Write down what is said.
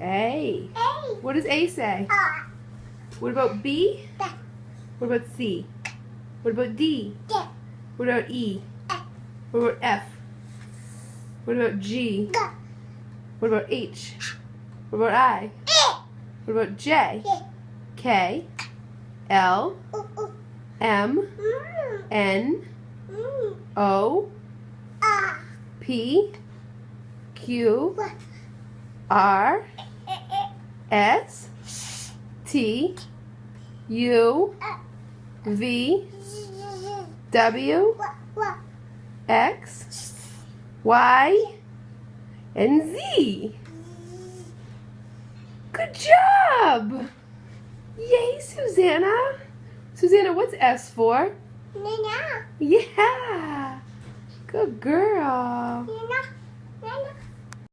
A. A. What does A say? What about B? B. What about C? What about D? D. What about E? What about F? What about G? G. What about H? What about I? What about J? K? L? M? N? O? P? Q? R? S? T? U? V? W? X? Y? And Z. Good job! Yay, Susanna! Susanna, what's S for? Nana. Yeah! Good girl! Nana. Nana.